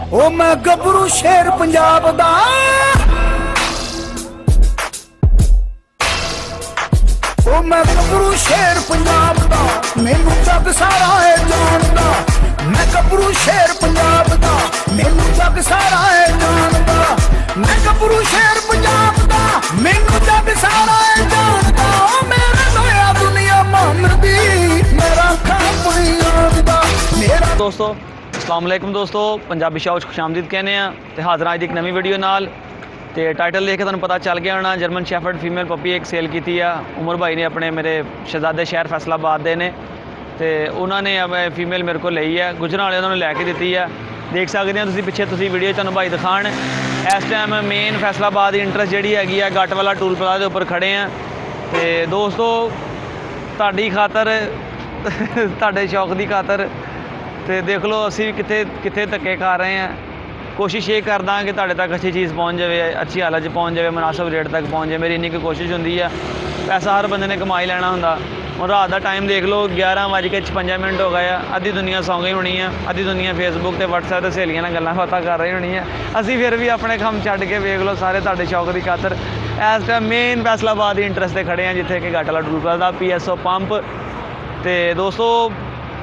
ओ मैं गबरू शेर पंजाब दा, ओ मैं गबरू शेर पंजाब दा, मैनू जग सारा है जानदा। मैं गबरू शेर पंजाब दा, मैनू जग सारा है जानदा। मैं गबरू शेर पंजाब दा, मैनू जग सारा है जानदा। ओ मेरा नया दुनिया मानदी, मेरा खाप दा मेरा। दोस्तों अस्सलाम वालेकुम दोस्तों, पंजाबी शो खुशामदीद कहने हैं तो हाज़र आज एक नवी वीडियो नाल। तो टाइटल देख के तुहानूं पता चल गया होना, जर्मन शैफर्ड फीमेल पपी एक सेल की है। उमर भाई ने अपने मेरे शहजादे शहर फैसलाबाद दे ने, तो उन्होंने फीमेल मेरे को ली है, गुजरावाले उन्होंने लैके दी है। देख सकते हैं तुसीं पिछे तुसीं वीडियो तुहानूं भाई दिखाण। इस टाइम मेन फैसलाबाद की इंट्रस्ट जी हैगी है गट वाला टूल प्लाजा के उपर खड़े हैं। तो दोस्तों तुहाडी खातर तुहाडे शौक की खातर तो देख लो असी भी कितने कितने धक्के खा रहे हैं। कोशिश ये करदा कि तुहाडे तक अच्छी चीज़ पहुँच जाए, अच्छी हालत पहुँच जाए, मुनासिब रेट तक पहुँच जाए। मेरी इन्नी की कोशिश होंदी है। पैसा हर बंदे ने कमाई लेना होंदा। और रात का टाइम देख लो 11:56 हो गए। अद्धी दुनिया सौ गई होनी है, अद्धी दुनिया फेसबुक ते व्हाट्सएप ते सहेलियां नाल गल्लां बातां कर रही होनी है। असी फिर भी अपने काम छड्ड के वेख लो सारे तुहाडे शौक की खातर इस टाइम मेन फैसलाबाद की इंट्रस्ट से खड़े हैं, जिथे कि घट वाला टूल प्लाजा PSO पंप। तो दोस्तों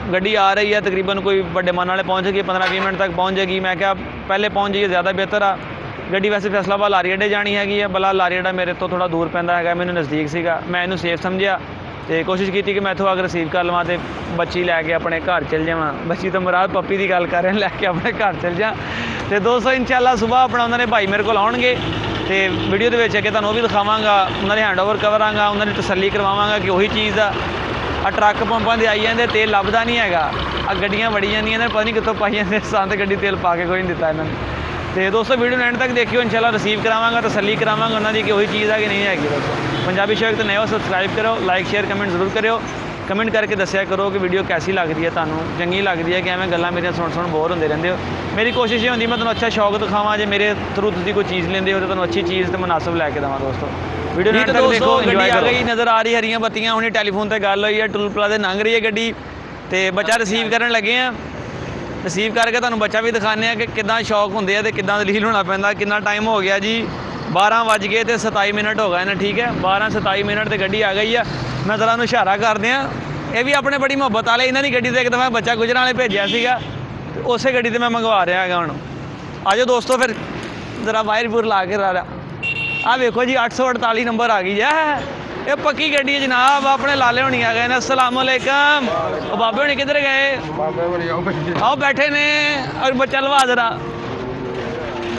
गड्डी आ रही है, तकरीबन कोई बड़े मन वाले पहुँच गई, 15-20 मिनट तक पहुँच जाएगी। मैं क्या पहले पहुँच जाइए ज़्यादा बेहतर आ। गड्डी वैसे फैसलाबाद लारी अड्डे जानी हैगी है, भला लारी अड्डा मेरे तो थोड़ा दूर पैंदा है, मैंने नज़दीक सीगा। मैं इन्हू सेफ समझिया तो कोशिश की कि मैं इत्थों आके रिसीव कर लवां तो बच्ची लैके अपने घर चल जावां। बच्ची तो मुराद पप्पी की गल कर रहे हैं, लैके अपने घर चल जा। तो दोस्तों इंशाल्लाह सुबह अपना उन्होंने भाई मेरे को आउणगे तो वीडियो के अगे तुहानूं भी दिखावांगा, उन्होंने हैंड ओवर करांगा, उन्होंने तसल्ली करवावांगा कि वही चीज़ आ। ट्रक पंपां दे आई जाते तेल लभदा नहीं हैगा, गड्डियां बड़ी जांदियां ने, पता नहीं कितों पाई जांदे सान ते गड्डी तेल पा के कोई नहीं दिता इन्होंने। तो दोस्तों वीडियो एंड तक देखियो, इंशाल्लाह रिसीव करावांगा, तसल्ली करावांगा उन्होंने कि वही चीज़ है कि नहीं हैगी। दोस्तों पंजाबी शो तो नए हो, सब्सक्राइब करो, लाइक शेयर कमेंट जरूर करो। कमेंट करके दस्या करो कि वीडियो कैसी लगती है, तुहानूं चंगी लगती है कि एवं गल्लां मेरियां सुन बोर होंदे रहंदे हो। मेरी कोशिश ये होंदी मैं तुहानूं अच्छा शौक दिखावां, जे मेरे थ्रू तुसीं कोई चीज़ लेंदे हो तो तुहानूं अच्छी चीज़ तो मुनासिब लैके देवां। दोस्तों वीडियो एंड तक देखो, गड्डी आ गई नज़र आ रही, हरियां बत्तियां हुणे टेलीफोन पर गल हुई है, टूल प्लाजे लंघ रही है गड्डी। तो बच्चा रिसीव करन लगे हैं, रिसीव करके तुहानूं बच्चा भी दिखाने कि किद्दां शौक होंदे आ ते किद्दां दलील होना पैंदा। कितना टाइम हो गया जी, 12:27 हो गए ने, ठीक है 12:27 तो गड्डी आ गई है। मैं जरा इशारा कर दियाँ, ये भी अपने बड़ी मुहब्बत वाले, इन्हों की गड्डी से एक दफ़ा बच्चा गुजरावाले भेजा सीगा, उस गड्डी से मैं मंगवा रहा है हूँ। आज दोस्तों फिर जरा वायर वूर ला के रहा आ वेखो जी 848 नंबर आ गई है। ये पक्की गड्डी है जनाब, अपने लाले होनी आ गए ने। अस्सलाम वालेकुम, बाबे होनी किधर गए? आओ बैठे ने, और बच्चा लवा जरा।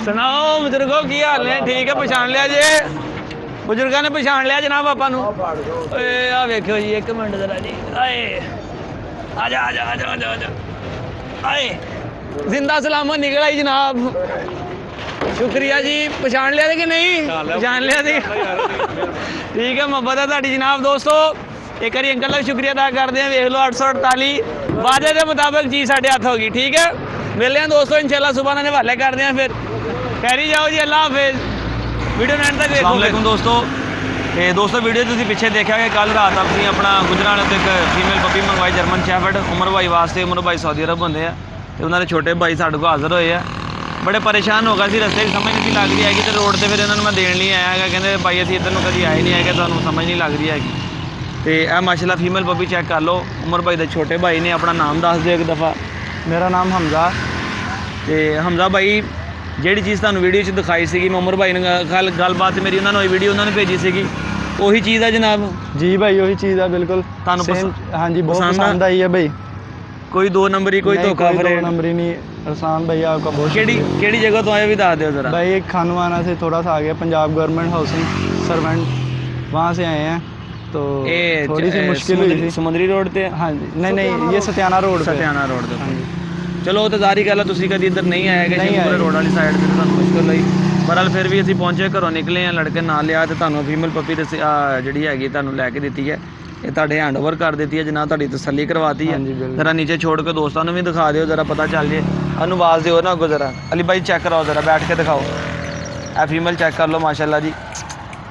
सुनाओ बुजुर्गो की हाल ने? ठीक है, पछाण लिया जे? बुजुर्गों ने पछाण लिया जनाब आपा नूं? आ वेखो जी, एक मिनट जरा जी। आए आजा आजा आजा आजा आजा, आए जिंदा सलामत निकल आई जनाब। शुक्रिया जी, पछाण लिया कि नहीं? पछाण लिया जी। ठीक है, मुहब्बत है तुहाडी जनाब। दोस्तों एक बार अंकल का शुक्रिया अदा करते हैं। वेख लो 848 वादे के मुताबिक चीज़ साढ़े हाथ होगी। ठीक है, मिलते हैं दोस्तों इंशाल्लाह सुबह उन्होंने हवाले करते हैं। फिर खैरी जाओ जी, अल्लाह हाफिज़। वीडियो एंड तक देखो। अस्सलाम वालेकुम दोस्तों वीडियो तुसीं पिछे देखा कि कल रात असीं अपना गुजरात एक फीमेल पपी मंगवाई जर्मन शैफर्ड उमर भाई वास्ते। उमर भाई सऊदी अरब होंदे आ ते उन्होंने छोटे भाई साढ़े को हाज़र होए आ। बड़े परेशान हो गए सी, रस्ते समझ नहीं लग रही हैगी, तो रोड से फिर इन्होंने मैं देन नहीं आया है। कहते भाई असीं इधर नूं कदी आए नहीं है, तुहानूं समझ नहीं लग रही हैगी। तो यह माशाल्लाह फीमेल पपी चेक कर लो। उमर भाई के छोटे भाई ने अपना नाम दस दो एक दफ़ा। मेरा नाम हमजा। तो हमजा भाई जिहड़ी चीज़ तुहानूं वीडियो च दिखाई सी, मैं उमर भाई ने गलबात मेरी उन्होंने हुई, वीडियो उन्होंने भेजी सी, वही चीज़ है जनाब? जी भाई वही चीज़ है बिल्कुल। तुहानूं हाँ जी, बहुत पसंद आई है भाई। कोई दो नंबरी, कोई धोखा फ्रेड? 2 नंबरी नहीं, अरसान भैया आपका बहुत। केड़ी जगह तो आए भी दस दो जरा भाई। एक खानवाना से थोड़ा सा आगे पंजाब गवर्नमेंट हाउसिंग सर्वेंट, वहाँ से आए हैं। तो थोड़ी सी मुश्किल हुई थी। समुद्री रोड पे? हाँ जी, नहीं ये सत्याना रोड। सत्याना रोड पे? हाँ जी। चलो वो तो जारी गल है, तुसीं कदी इधर नहीं आए कि रोड वाली साइड से, तुहानूं मुश्किल हुई। बहरहाल फिर भी असीं पहुंचे, घरों निकले हैं, लड़के नाल लिया तो तुहानूं फीमेल पपी जिहड़ी हैगी तुहानूं लैके दित्ती है। ये तुहाडे हैंड ओवर कर दी है जनाब, तुहाडी तसल्ली करवाती है। जरा नीचे छोड़ के दोस्तों भी दिखा दिओ, जरा पता चल जाए। आवाज़ दिओ ना अगों जरा। अली भाई चेक कराओ जरा, बैठ के दिखाओ। ए फीमेल चेक कर लो माशाल्लाह जी।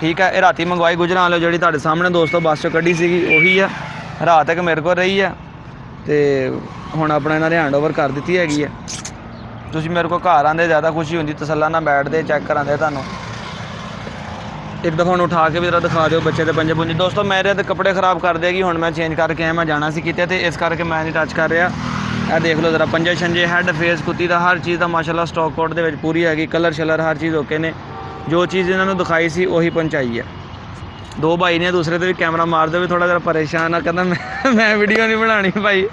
ठीक है, ये राती मंगवाई गुजरावाले जिहड़ी तुहाडे सामने दोस्तों बस चों कड्ढी सीगी, उही है। रात तक मेरे को रही है, तो हुण अपना इन्हां ने हैंड ओवर कर दी हैगी है। ਤੁਸੀਂ ਮੇਰੇ ਕੋਲ ਘਰ ਆਉਂਦੇ ज़्यादा खुशी होंगी, तसल्ला ना बैठते चेक कराते तुहानू। एक दफ़ा हुण उठा के भी जरा दिखा दो बच्चे के पंजे पुंजे। दोस्तों मेरे तो कपड़े खराब कर देगी, हुण मैं चेंज करके आया, मैं जाना सी किते ते इस करके मैं नहीं टच कर रहा। यह देख लो जरा पंजे छंजे हैड फेस कुत्ती का हर चीज़ का माशाल्लाह स्टॉक कोट दे विच पूरी हैगी, कलर शलर हर चीज़ ओके ने। जो चीज़ इन्होंने दिखाई सी उही पहुँचाई है। दो भाई ने दूसरे तो भी कैमरा मार दे भी थोड़ा जरा परेशान आ, कहता मैं वीडियो नहीं बनानी भाई।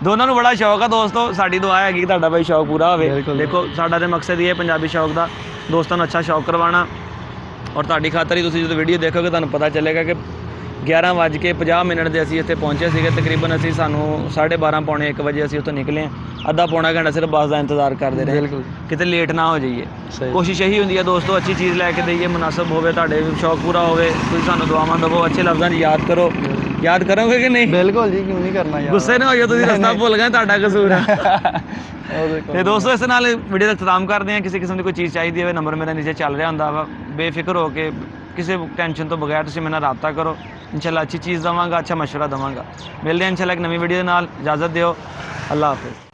दोनों को बड़ा शौक है दोस्तों, साड़ी दुआ है कि तुहाडा भाई शौक पूरा होवे। देखो साडा तो मकसद ये पंजाबी शौक का दोस्तों को अच्छा शौक करवाना, और तुहाडी खातर ही तुसीं जो वीडियो देखोगे तुहानू पता चलेगा कि 11:50 ਦੇ ਅਸੀਂ ਇੱਥੇ ਪਹੁੰਚੇ ਸੀਗੇ। तकरीबन ਅਸੀਂ ਸਾਨੂੰ 12:30 ਪੌਣੇ 1 ਵਜੇ ਅਸੀਂ ਉੱਥੋਂ ਨਿਕਲੇ ਹਾਂ। ਅੱਧਾ ਪੌਣਾ ਘੰਟਾ ਸਿਰਫ ਬੱਸ ਦਾ ਇੰਤਜ਼ਾਰ ਕਰਦੇ ਰਹੇ ਕਿਤੇ ਲੇਟ ਨਾ ਹੋ ਜਾਈਏ। ਕੋਸ਼ਿਸ਼ ਇਹੀ ਹੁੰਦੀ ਹੈ ਦੋਸਤੋ ਅੱਛੀ ਚੀਜ਼ ਲੈ ਕੇ ਦਈਏ, ਮੁਨਾਸਬ ਹੋਵੇ, ਤੁਹਾਡੇ ਸ਼ੌਕ ਪੂਰਾ ਹੋਵੇ, ਤੁਸੀਂ ਸਾਨੂੰ ਦੁਆਵਾਂ ਦੇਵੋ, ਅੱਛੇ ਲਫ਼ਜ਼ਾਂ 'ਚ ਯਾਦ ਕਰੋ। याद करोगे कि नहीं? बिल्कुल जी, क्यों नहीं करना यार। गुस्से ना होइए, तुसीं रस्ता भुल गए, ਤੁਹਾਡਾ कसूर है। ਤੇ ਦੋਸਤੋ ਇਸ ਨਾਲ ਵੀਡੀਓ ਦਾ ਇਖਤਤਾਮ ਕਰਦੇ ਹਾਂ। ਕਿਸੇ ਕਿਸਮ ਦੀ ਕੋਈ ਚੀਜ਼ ਚਾਹੀਦੀ ਹੋਵੇ ਨੰਬਰ ਮੇਰਾ ਨੀਚੇ ਚੱਲ ਰਿਹਾ ਹੁੰਦਾ ਵਾ, ਬੇਫਿਕਰ ਹੋ ਕੇ ਕਿਸੇ ਟੈਨਸ਼ਨ ਤੋਂ ਬਗੈਰ ਤੁਸੀਂ ਮੇਰੇ ਨਾਲ ਰਾਬਤਾ ਕਰੋ। इंशाल्लाह अच्छी चीज़ देवांगा, अच्छा मशवरा देवांगा। मिलते हैं इंशाल्लाह एक नवी वीडियो नाल। इजाज़त दिओ, अल्लाह हाफिज़।